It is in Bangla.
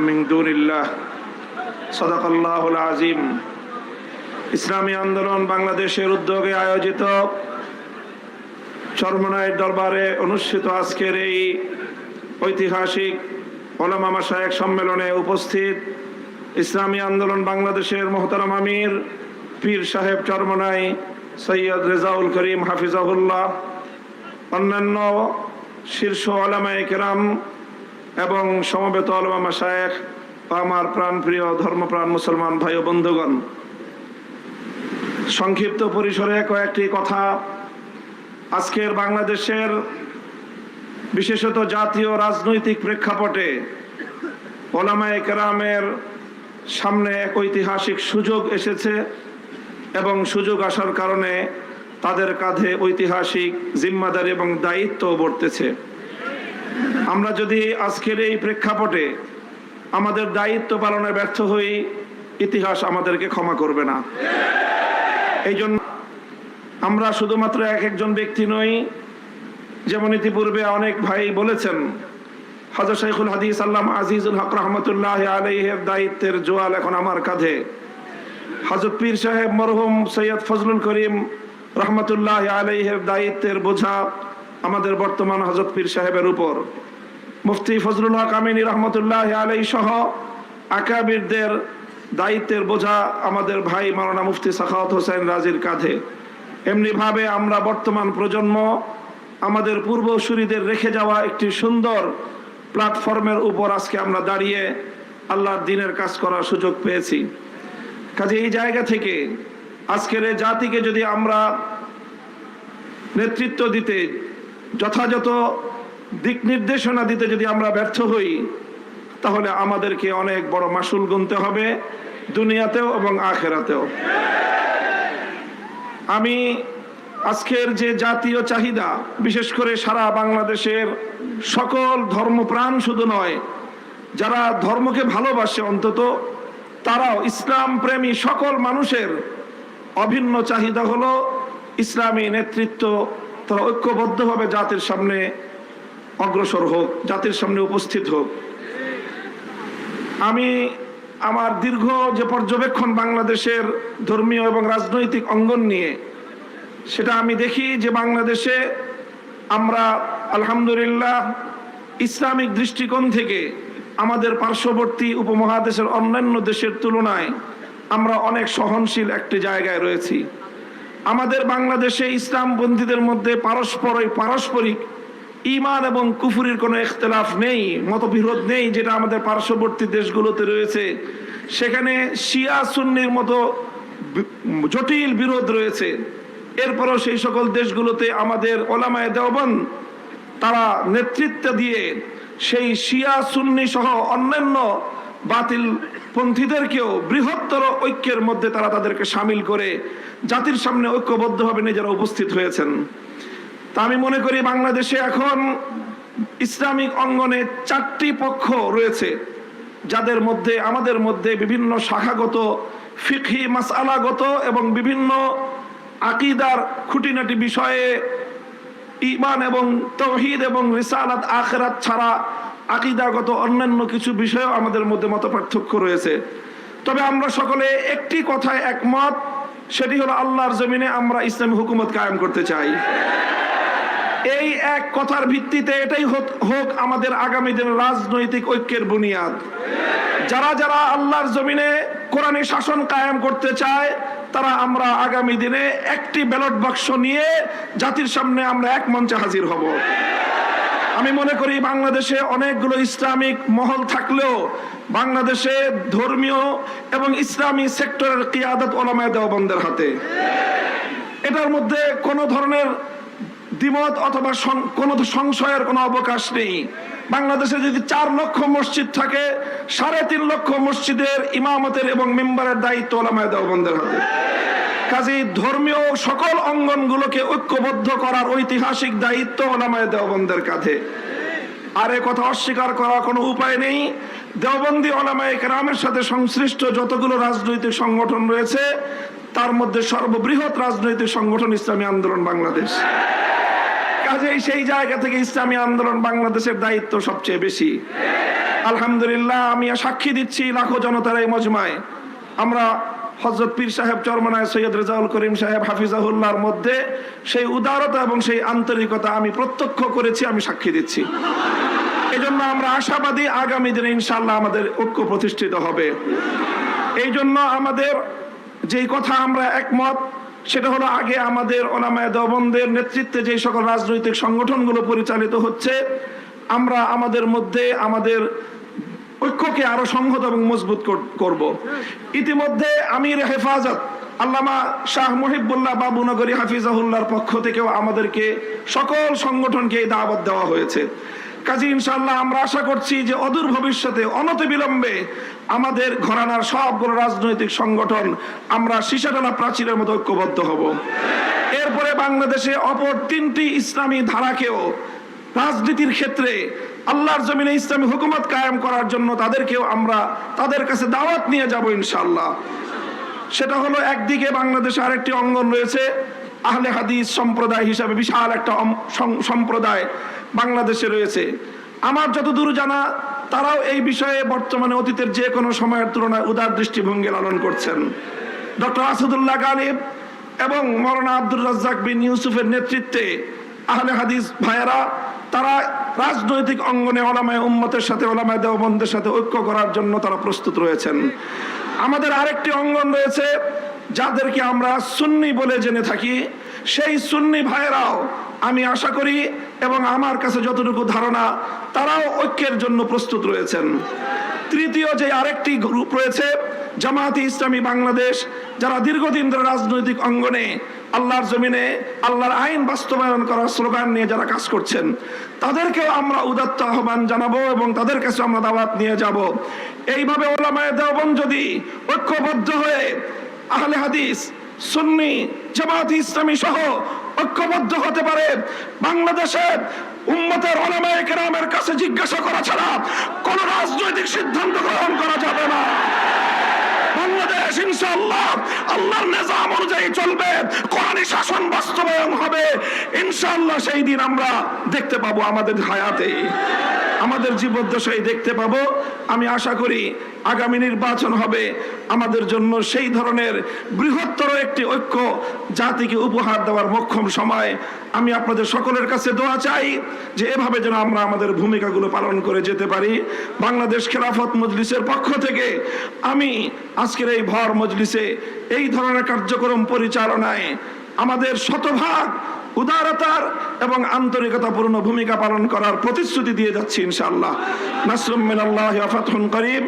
মিন দুনিল্লাহ সাদাকাল্লাহুল আযীম। ইসলামী আন্দোলন বাংলাদেশের উদ্যোগে আয়োজিত চরমনাইয়ের দরবারে অনুষ্ঠিত আজকের এই ঐতিহাসিক ওলামা মাশায়েখ সম্মেলনে উপস্থিত ইসলামী আন্দোলন বাংলাদেশের মোহতারাম আমির পীর সাহেব চরমনাই সৈয়দ রেজাউল করিম হাফিজাহুল্লাহ, অন্যান্য শীর্ষ ওলামায়ে কেরাম এবং সমবেত ওলামা মাশায়েখ, আমার প্রাণপ্রিয় ধর্মপ্রাণ মুসলমান ভাই ও বন্ধুগণ, সংক্ষিপ্ত পরিসরে কয়েকটি কথা। আজকের বাংলাদেশের বিশেষত জাতীয় রাজনৈতিক প্রেক্ষাপটে ওলামায়ে কেরামের সামনে এক ঐতিহাসিক সুযোগ এসেছে এবং সুযোগ আসার কারণে তাদের কাঁধে ঐতিহাসিক জিম্মাদারি এবং দায়িত্ব বর্তেছে। আমরা যদি আজকের এই প্রেক্ষাপটে আমাদের দায়িত্ব পালনে ব্যর্থ হই, ইতিহাস আমাদেরকে ক্ষমা করবে না। এই জন্য আমরা শুধুমাত্র একজন ব্যক্তি নই, যেমন ইতিপূর্বে অনেক ভাই বলেছেন, হযরত শাইখুল হাদিস আল্লামা আজিজুল হক রহমতুল্লাহ আলাইহির দায়িত্বের জোয়াল এখন আমার কাঁধে। হযরত পীর সাহেব মরহুম সৈয়দ ফজলুল করিম রহমতুল্লাহ আলাইহির দায়িত্বের বোঝা আমাদের বর্তমান হযরত পীর সাহেবের উপর। মুফতি ফজলুল হক আমিনী রহমতুল্লাহ আলাইহি সহ আকাবিরদের দায়িত্বের বোঝা আমাদের ভাই মাওলানা মুফতি সাখাওয়াত হোসেন রাজির কাঁধে। এমনি ভাবে আমরা বর্তমান প্রজন্ম আমাদের পূর্বসূরীদের রেখে যাওয়া একটি সুন্দর প্ল্যাটফর্মের উপর আজকে আমরা দাঁড়িয়ে আল্লাহর দ্বীনের কাজ করার সুযোগ পেয়েছি। কাজে এই জায়গা থেকে আজকের এই জাতিকে যদি আমরা নেতৃত্ব দিতে, যথাযথ দিক নির্দেশনা দিতে যদি আমরা ব্যর্থ হই, তাহলে আমাদেরকে অনেক বড় মাসুল গুনতে হবে, দুনিয়াতেও এবং আখিরাতেও। আমি আজকের যে জাতীয় চাহিদা, বিশেষ করে সারা বাংলাদেশের সকল ধর্মপ্রাণ শুধু নয়, যারা ধর্মকে ভালোবাসে অন্তত তারাও, ইসলাম প্রেমী সকল মানুষের অভিন্ন চাহিদা হলো ইসলামী নেতৃত্ব তারা ঐক্যবদ্ধভাবে জাতির সামনে অগ্রসর হোক, জাতির সামনে উপস্থিত হোক। আমি আমার দীর্ঘ যে পর্যবেক্ষণ বাংলাদেশের ধর্মীয় এবং রাজনৈতিক অঙ্গন নিয়ে, সেটা আমি দেখি যে বাংলাদেশে আমরা আলহামদুলিল্লাহ ইসলামিক দৃষ্টিকোণ থেকে আমাদের পার্শ্ববর্তী উপমহাদেশের অন্যান্য দেশের তুলনায় আমরা অনেক সহনশীল একটি জায়গায় রয়েছি। আমাদের বাংলাদেশে ইসলামপন্থীদের মধ্যে পারস্পরিক ঈমান এবং কুফরির কোনো ইখতিলাফ নেই, মতবিরোধ নেই, যেটা আমাদের পার্শ্ববর্তী দেশগুলোতে রয়েছে। সেখানে শিয়া সুন্নির মতো জটিল বিরোধ রয়েছে। এরপরও সেই সকল দেশগুলোতে আমাদের ওলামায়ে দেওবন্দ তারা নেতৃত্ব দিয়ে সেই শিয়া সুন্নি সহ অন্যান্য বাতিল পন্থীদেরকেও বৃহত্তর ঐক্যের মধ্যে তারা তাদেরকে সামিল করে জাতির সামনে ঐক্যবদ্ধভাবে নিজেরা উপস্থিত হয়েছেন। তা আমি মনে করি বাংলাদেশে এখন ইসলামিক অঙ্গনে 4টি পক্ষ রয়েছে, যাদের মধ্যে আমাদের মধ্যে বিভিন্ন শাখাগত, ফিকহি মাসআলাগত এবং বিভিন্ন আকীদার খুঁটিনাটি বিষয়ে, ঈমান এবং তাওহীদ এবং রিসালাত আখিরাত ছাড়া আকীদাগত অন্যান্য কিছু বিষয়েও আমাদের মধ্যে মতপার্থক্য রয়েছে। তবে আমরা সকলে একটি কথায় একমত, সেটি হলো আল্লাহর জমিনে আমরা ইসলামী হুকুমত কায়েম করতে চাই। এই এক কথার ভিত্তিতে এটাই হোক আমাদের আগামী দিনের রাজনৈতিক ঐক্যের বুনিয়াদ। যারা যারা আল্লাহর জমিনে কোরআনী শাসন কায়েম করতে চায়, তারা আমরা আগামী দিনে একটি ব্যালট বাক্স নিয়ে জাতির সামনে আমরা এক মঞ্চে হাজির হব। আমি মনে করি বাংলাদেশে অনেকগুলো ইসলামিক মহল থাকলেও বাংলাদেশে ধর্মীয় এবং ইসলামী সেক্টরের কিয়াদত ওলামায়ে দেওবন্দের হাতে। এটার মধ্যে কোনো ধরনের দ্বিমত অথবা কোনো সংশয়ের কোনো অবকাশ নেই। বাংলাদেশে যদি 4 লক্ষ মসজিদ থাকে, 3.5 লক্ষ মসজিদের ইমামতের এবং মেম্বারের দায়িত্ব ওলামায়ে দেওবন্দের হাতে। কাজেই ধর্মীয় সকল অঙ্গনগুলোকে ঐক্যবদ্ধ করার ঐতিহাসিক দায়িত্ব ওলামায়ে দেওবন্দের কাঁধে। আর এ কথা অস্বীকার করার কোনো উপায় নেই। দেওবন্দি ওলামায়ে কেরামের সাথে সংশ্লিষ্ট যতগুলো রাজনৈতিক সংগঠন রয়েছে, তার মধ্যে সর্ববৃহৎ রাজনৈতিক সংগঠন ইসলামী আন্দোলন বাংলাদেশ। কাজেই সেই জায়গা থেকে ইসলামী আন্দোলন বাংলাদেশের দায়িত্ব সবচেয়ে বেশি। আলহামদুলিল্লাহ আমি সাক্ষী দিচ্ছি লাখো জনতার এই মজমায় আমরা হযরত পীর সাহেব চরমনায় সৈয়দ রেজাউল করিম সাহেব হাফিজাহুল্লাহর মধ্যে সেই উদারতা এবং সেই আন্তরিকতা আমি প্রত্যক্ষ করেছি, আমি সাক্ষী দিচ্ছি। এজন্য আমরা আশাবাদী আগামী দিনে ইনশাআল্লাহ আমাদের ঐক্য প্রতিষ্ঠিত হবে। এই জন্য আমাদের যেই কথা আমরা একমত সেটা হলো, আগে আমাদের ওলামায়ে দেওবন্দের নেতৃত্বে যে সকল রাজনৈতিক সংগঠনগুলো পরিচালিত হচ্ছে, আমরা আমাদের মধ্যে আমাদের ঐক্যকে আরো সংহত এবং মজবুত করব। ইতিমধ্যে আমির হেফাজত আল্লামা শাহ মুহিবুল্লাহ বাবুনগরী হাফিজাহুল্লাহর পক্ষ থেকেও আমাদেরকে সকল সংগঠনকে এই দাওয়াত দেওয়া হয়েছে। কাজী ইনশাআল্লাহ আমরা আশা করছি যে অদূর ভবিষ্যতে অনতিবিলম্বে আমাদের ঘরানার সবগুলো রাজনৈতিক সংগঠন আমরা সীসাটানা প্রাচীরের মতো ঐক্যবদ্ধ হব। এরপরে বাংলাদেশে অপর তিনটি ইসলামী ধারাকেও রাজনীতির ক্ষেত্রে আল্লাহর জমিনে ইসলামী হুকুমত কায়েম করার জন্য তাদেরকেও আমরা তাদের কাছে দাওয়াত নিয়ে যাব ইনশাআল্লাহ। সেটা হলো, একদিকে বাংলাদেশে আরেকটি অঙ্গন রয়েছে আহলে হাদিস সম্প্রদায় হিসাবে বিশাল একটা সম্প্রদায় বাংলাদেশে রয়েছে। আমার যতদূর জানা তারাও এই বিষয়ে বর্তমানে অতীতের যে কোনো সময়ের তুলনায় উদার দৃষ্টিভঙ্গি লালন করছেন। ডক্টর আসাদুল্লাহ গালিব এবং মৌলানা আব্দুর রাজ্জাক বিন ইউসুফের নেতৃত্বে আহলে হাদিস ভাইয়েরা তারা রাজনৈতিক অঙ্গনে ওলামায়ে উম্মতের সাথে ওলামায়ে দেওবন্দের সাথে ঐক্য করার জন্য তারা প্রস্তুত রয়েছেন। আমাদের আরেকটি অঙ্গন রয়েছে যাদেরকে আমরা সুন্নি বলে জেনে থাকি, সেই সুন্নি ভাইয়েরাও আমি আশা করি এবং আমার কাছে যতটুকু ধারণা তারাও ঐক্যের জন্য প্রস্তুত রয়েছেন। তৃতীয় যে আরেকটি গ্রুপ রয়েছে জামায়াতে ইসলামী বাংলাদেশ, যারা দীর্ঘদিন ধরে রাজনৈতিক অঙ্গনে আল্লাহর জমিনে আল্লাহর আইন বাস্তবায়ন করার স্লোগান নিয়ে যারা কাজ করছেন, তাদেরকেও আমরা উদাত্ত আহ্বান জানাবো এবং তাদের কাছে আমরা দাওয়াত নিয়ে যাব। এইভাবে ওলামায়ে দেওবন্দ যদি ঐক্যবদ্ধ হয়ে আহলে হাদিস সুন্নি জামায়াতে ইসলামী সহ ঐক্যবদ্ধ হতে পারে, বাংলাদেশের উম্মতের ওলামায়ে কেরামের কাছে জিজ্ঞাসা করা ছাড়া কোন রাজনৈতিক সিদ্ধান্ত গ্রহণ করা যাবে না। বাংলাদেশ ইনশাআল্লাহ আল্লাহর নিজাম অনুযায়ী চলবে, কোরআনী শাসন বাস্তবায়ন হবে ইনশাআল্লাহ। সেই দিন আমরা দেখতে পাবো, আমাদের হায়াতে আমাদের জীবদ্দশায় দেখতে পাবো। আমি আশা করি আগামী নির্বাচন হবে আমাদের জন্য সেই ধরনের বৃহত্তর একটি ঐক্য জাতিকে উপহার দেওয়ার মোক্ষম সময়। আমি আপনাদের সকলের কাছে দোয়া চাই যে এভাবে যেন আমরা আমাদের ভূমিকাগুলো পালন করে যেতে পারি। বাংলাদেশ খেলাফত মজলিসের পক্ষ থেকে আমি আজকের এই ভর মজলিসে এই ধরনের কার্যক্রম পরিচালনায় আমাদের শতভাগ উদারতার এবং আন্তরিকতাপূর্ণ ভূমিকা পালন করার প্রতিশ্রুতি দিয়ে যাচ্ছি ইনশাআল্লাহ। নাসরুম মিনাল্লাহি ওয়া ফাতহুন করিম।